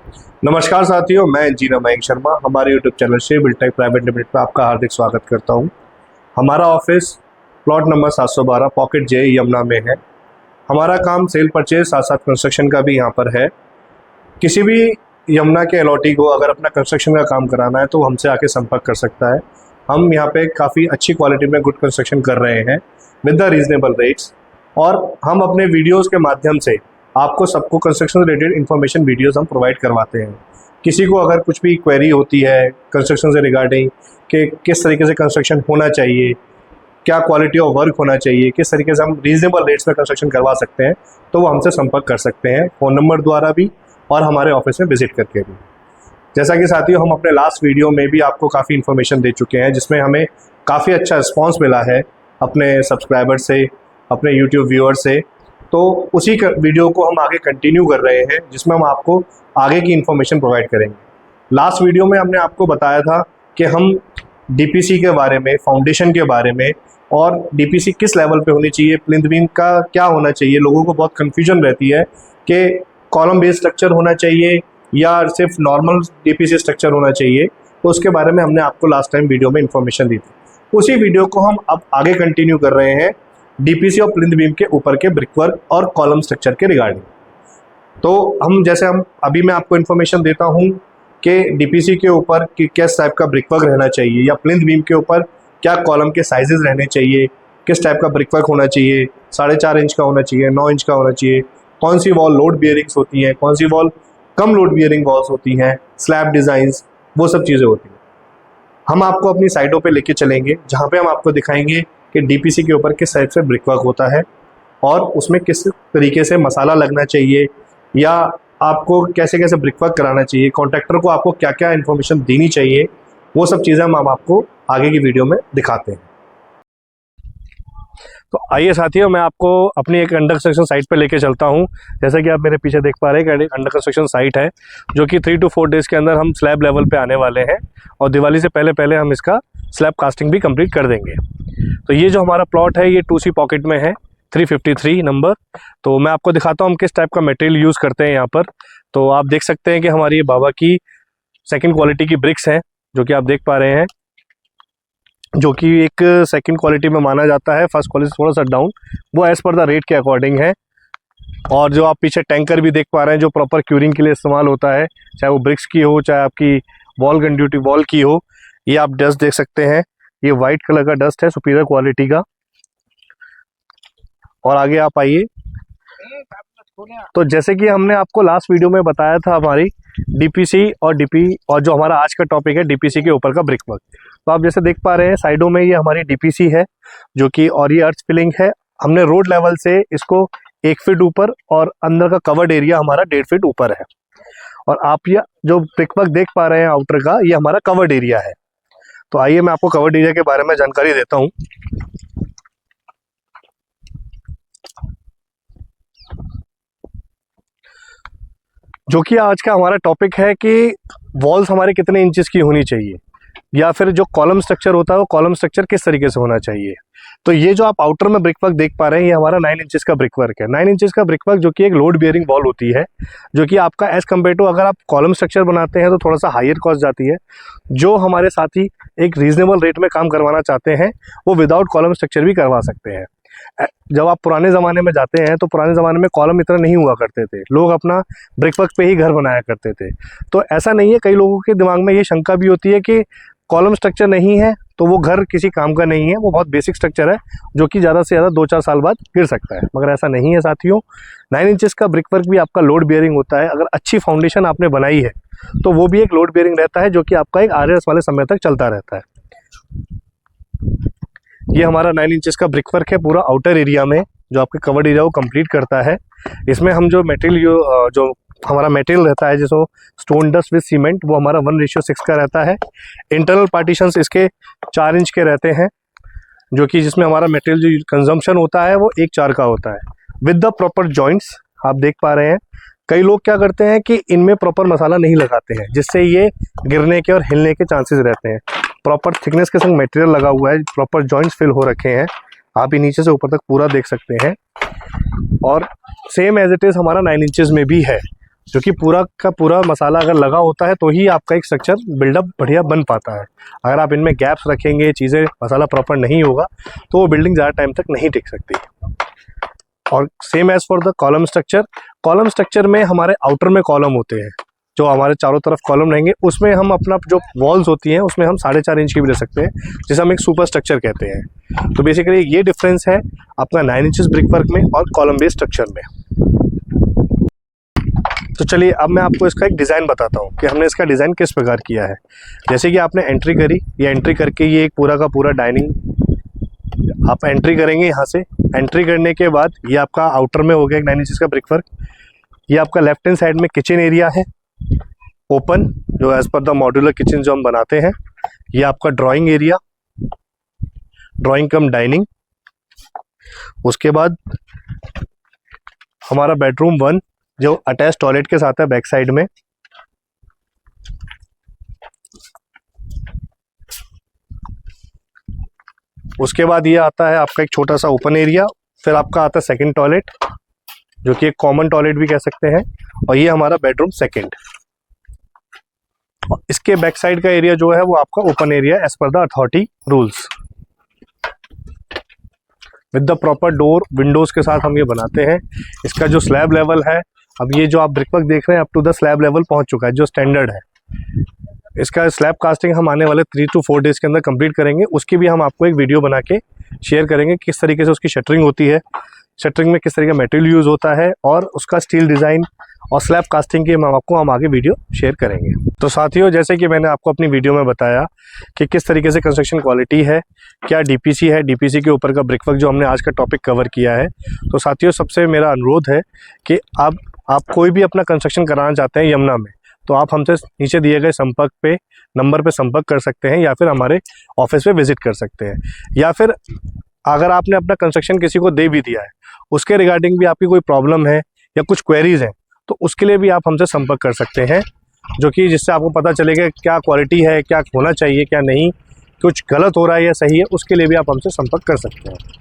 नमस्कार साथियों, मैं इंजीनियर मयंक शर्मा हमारे YouTube channel Shri Buildtech private limited पर आपका हार्दिक स्वागत करता हूं। हमारा ऑफिस प्लॉट नंबर 712 पॉकेट जे यमुना में है। हमारा काम सेल परचेज साथ साथ कंस्ट्रक्शन का भी यहाँ पर है। किसी भी यमुना के एलओटी को अगर अपना कंस्ट्रक्शन का काम कराना है तो हमसे आके संपर्क कर सकता है। हम यहाँ पे काफ़ी अच्छी क्वालिटी में गुड कंस्ट्रक्शन कर रहे हैं विद द रीजनेबल रेट्स, और हम अपने वीडियोज़ के माध्यम से आपको सबको कंस्ट्रक्शन रिलेटेड इन्फॉर्मेशन वीडियोस हम प्रोवाइड करवाते हैं। किसी को अगर कुछ भी क्वेरी होती है कंस्ट्रक्शन से रिगार्डिंग कि किस तरीके से कंस्ट्रक्शन होना चाहिए, क्या क्वालिटी ऑफ वर्क होना चाहिए, किस तरीके से हम रीजनेबल रेट्स में कंस्ट्रक्शन करवा सकते हैं, तो वो हमसे संपर्क कर सकते हैं फ़ोन नंबर द्वारा भी और हमारे ऑफिस में विजिट करके भी। जैसा कि साथियों, हम अपने लास्ट वीडियो में भी आपको काफ़ी इन्फॉर्मेशन दे चुके हैं जिसमें हमें काफ़ी अच्छा रिस्पॉन्स मिला है अपने सब्सक्राइबर से, अपने यूट्यूब व्यूअर से। तो उसी वीडियो को हम आगे कंटिन्यू कर रहे हैं जिसमें हम आपको आगे की इन्फॉर्मेशन प्रोवाइड करेंगे। लास्ट वीडियो में हमने आपको बताया था कि हम डीपीसी के बारे में, फाउंडेशन के बारे में, और डीपीसी किस लेवल पे होनी चाहिए, प्लिंथ बीम का क्या होना चाहिए। लोगों को बहुत कन्फ्यूजन रहती है कि कॉलम बेस्ड स्ट्रक्चर होना चाहिए या सिर्फ नॉर्मल डीपीसी स्ट्रक्चर होना चाहिए। तो उसके बारे में हमने आपको लास्ट टाइम वीडियो में इन्फॉर्मेशन दी थी। उसी वीडियो को हम अब आगे कंटिन्यू कर रहे हैं डीपीसी और प्लिंथ बीम के ऊपर के ब्रिकवर्क और कॉलम स्ट्रक्चर के रिगार्डिंग। तो हम अभी मैं आपको इन्फॉर्मेशन देता हूं कि डीपीसी के ऊपर कि किस टाइप का ब्रिकवर्क रहना चाहिए, या प्लिंथ बीम के ऊपर क्या कॉलम के साइजेस रहने चाहिए, किस टाइप का ब्रिकवर्क होना चाहिए, 4.5 इंच का होना चाहिए, 9 इंच का होना चाहिए, कौन सी वॉल लोड बियरिंग्स होती हैं, कौन सी वॉल कम लोड बियरिंग वॉल्स होती हैं, स्लैब डिज़ाइंस, वो सब चीज़ें होती हैं। हम आपको अपनी साइटों पे लेके चलेंगे जहाँ पे हम आपको दिखाएंगे कि डीपीसी के ऊपर किस टाइप से ब्रिकवर्क होता है और उसमें किस तरीके से मसाला लगना चाहिए, या आपको कैसे कैसे ब्रिकवर्क कराना चाहिए, कॉन्ट्रैक्टर को आपको क्या क्या इन्फॉर्मेशन देनी चाहिए, वो सब चीज़ें हम आपको आगे की वीडियो में दिखाते हैं। तो आइए साथियों, मैं आपको अपनी एक अंडर कंस्ट्रक्शन साइट पे लेके चलता हूँ। जैसा कि आप मेरे पीछे देख पा रहे हैं कि अंडर कंस्ट्रक्शन साइट है जो कि 3 to 4 डेज़ के अंदर हम स्लैब लेवल पे आने वाले हैं, और दिवाली से पहले पहले हम इसका स्लैब कास्टिंग भी कंप्लीट कर देंगे। तो ये जो हमारा प्लॉट है ये 2C पॉकेट में है, 353 नंबर। तो मैं आपको दिखाता हूँ हम किस टाइप का मटेरियल यूज़ करते हैं यहाँ पर। तो आप देख सकते हैं कि हमारी ये बाबा की सेकेंड क्वालिटी की ब्रिक्स हैं जो कि आप देख पा रहे हैं, जो कि एक सेकंड क्वालिटी में माना जाता है। फर्स्ट क्वालिटी थोड़ा सा डाउन, वो एज़ पर द रेट के अकॉर्डिंग है। और जो आप पीछे टैंकर भी देख पा रहे हैं जो प्रॉपर क्यूरिंग के लिए इस्तेमाल होता है, चाहे वो ब्रिक्स की हो, चाहे आपकी वॉल कंड्यूटी वॉल की हो। ये आप डस्ट देख सकते हैं, ये वाइट कलर का डस्ट है सुपीरियर क्वालिटी का। और आगे आप आइए। तो जैसे कि हमने आपको लास्ट वीडियो में बताया था हमारी डीपीसी और और जो हमारा आज का टॉपिक है डीपीसी के ऊपर का ब्रिकवर्क। तो आप जैसे देख पा रहे हैं साइडों में ये हमारी डीपीसी है जो कि, और ये अर्थ फिलिंग है। हमने रोड लेवल से इसको 1 फीट ऊपर, और अंदर का कवर्ड एरिया हमारा 1.5 फीट ऊपर है। और आप ये जो ब्रिकवर्क देख पा रहे हैं आउटर का, ये हमारा कवर्ड एरिया है। तो आइए मैं आपको कवर्ड एरिया के बारे में जानकारी देता हूँ। जो कि आज का हमारा टॉपिक है कि वॉल्स हमारे कितने इंचेस की होनी चाहिए, या फिर जो कॉलम स्ट्रक्चर होता है वो कॉलम स्ट्रक्चर किस तरीके से होना चाहिए। तो ये जो आप आउटर में ब्रिकवर्क देख पा रहे हैं ये हमारा 9 इंचेस का ब्रिकवर्क है। 9 इंचेस का ब्रिकवर्क जो कि एक लोड बियरिंग वॉल होती है, जो कि आपका एज कम्पेयर टू अगर आप कॉलम स्ट्रक्चर बनाते हैं तो थोड़ा सा हायर कॉस्ट जाती है। जो हमारे साथी एक रीजनेबल रेट में काम करवाना चाहते हैं वो विदाउट कॉलम स्ट्रक्चर भी करवा सकते हैं। जब आप पुराने ज़माने में जाते हैं तो पुराने ज़माने में कॉलम इतना नहीं हुआ करते थे, लोग अपना ब्रिकवर्क पे ही घर बनाया करते थे। तो ऐसा नहीं है, कई लोगों के दिमाग में ये शंका भी होती है कि कॉलम स्ट्रक्चर नहीं है तो वो घर किसी काम का नहीं है, वो बहुत बेसिक स्ट्रक्चर है जो कि ज़्यादा से ज़्यादा 2-4 साल बाद गिर सकता है। मगर ऐसा नहीं है साथियों, 9 इंचेस का ब्रिकवर्क भी आपका लोड बियरिंग होता है। अगर अच्छी फाउंडेशन आपने बनाई है तो वो भी एक लोड बियरिंग रहता है जो कि आपका एक आरएस वाले समय तक चलता रहता है। ये हमारा 9 इंचेस का ब्रिकवर्क है पूरा आउटर एरिया में, जो आपके कवर्ड एरिया को कंप्लीट करता है। इसमें हम जो मटेरियल जो हमारा मटेरियल रहता है जिसको स्टोन डस्ट विद सीमेंट, वो हमारा 1:6 का रहता है। इंटरनल पार्टीशंस इसके 4 इंच के रहते हैं, जो कि जिसमें हमारा मटेरियल जो कंजम्पशन होता है वो 1/4 का होता है विद द प्रॉपर जॉइंट्स। आप देख पा रहे हैं कई लोग क्या करते हैं कि इनमें प्रॉपर मसाला नहीं लगाते हैं, जिससे ये गिरने के और हिलने के चांसेस रहते हैं। प्रॉपर थिकनेस के संग मटेरियल लगा हुआ है, प्रॉपर जॉइंट्स फिल हो रखे हैं, आप ये नीचे से ऊपर तक पूरा देख सकते हैं। और सेम एज इट इज़ हमारा 9 इंचेस में भी है। जो कि पूरा का पूरा मसाला अगर लगा होता है तो ही आपका एक स्ट्रक्चर बिल्डअप बढ़िया बन पाता है। अगर आप इनमें गैप्स रखेंगे, चीज़ें मसाला प्रॉपर नहीं होगा तो वो बिल्डिंग ज़्यादा टाइम तक नहीं टिक सकती। और same as for the column structure, column structure में हमारे आउटर में कॉलम होते हैं, जो हमारे चारों तरफ कॉलम रहेंगे, उसमें हम अपना जो वॉल्स होती हैं उसमें हम 4.5 इंच की भी ले सकते हैं, जिसे हम एक सुपर स्ट्रक्चर कहते हैं। तो बेसिकली ये डिफरेंस है आपका 9 इंचेस ब्रिक वर्क में और कॉलम बेस्ड स्ट्रक्चर में। तो चलिए अब मैं आपको इसका एक डिज़ाइन बताता हूँ कि हमने इसका डिज़ाइन किस प्रकार किया है। जैसे कि आपने एंट्री करी, ये एंट्री करके ये एक पूरा का पूरा डाइनिंग आप एंट्री करेंगे यहाँ से। एंट्री करने के बाद ये आपका आउटर में हो गया एक 9 इंचेस का ब्रिक वर्क। ये आपका लेफ्ट हैंड साइड में किचन एरिया है ओपन, जो as per the modular kitchen जो हम बनाते हैं। ये आपका drawing area, drawing cum dining. उसके बाद हमारा बेडरूम 1 जो अटैच टॉयलेट के साथ है बैक साइड में। उसके बाद ये आता है आपका एक छोटा सा ओपन एरिया। फिर आपका आता है सेकंड टॉयलेट, जो कि एक कॉमन टॉयलेट भी कह सकते हैं, और ये हमारा बेडरूम सेकंड। इसके बैक साइड का एरिया जो है वो आपका open area as per the authority rules, with the proper door windows के साथ हम ये बनाते हैं। इसका जो स्लैब लेवल है, अब ये जो आप ब्रिकवर्क देख रहे हैं up to the slab level पहुंच चुका है, जो स्टैंडर्ड है। इसका स्लैब कास्टिंग हम आने वाले 3 to 4 डेज के अंदर कंप्लीट करेंगे। उसकी भी हम आपको एक वीडियो बना के शेयर करेंगे, किस तरीके से उसकी शटरिंग होती है, शटरिंग में किस तरीके का मटेरियल यूज़ होता है, और उसका स्टील डिज़ाइन और स्लैब कास्टिंग की हम आगे वीडियो शेयर करेंगे। तो साथियों, जैसे कि मैंने आपको अपनी वीडियो में बताया कि किस तरीके से कंस्ट्रक्शन क्वालिटी है, क्या डीपीसी है, डीपीसी के ऊपर का ब्रिकवर्क जो हमने आज का टॉपिक कवर किया है। तो साथियों, सबसे मेरा अनुरोध है कि आप कोई भी अपना कंस्ट्रक्शन कराना चाहते हैं यमुना में, तो आप हमसे नीचे दिए गए संपर्क पे नंबर पे संपर्क कर सकते हैं, या फिर हमारे ऑफिस पे विजिट कर सकते हैं। या फिर अगर आपने अपना कंस्ट्रक्शन किसी को दे भी दिया है, उसके रिगार्डिंग भी आपकी कोई प्रॉब्लम है या कुछ क्वेरीज हैं, तो उसके लिए भी आप हमसे संपर्क कर सकते हैं, जो कि जिससे आपको पता चलेगा क्या क्वालिटी है, क्या होना चाहिए, क्या नहीं, कुछ गलत हो रहा है या सही है, उसके लिए भी आप हमसे संपर्क कर सकते हैं।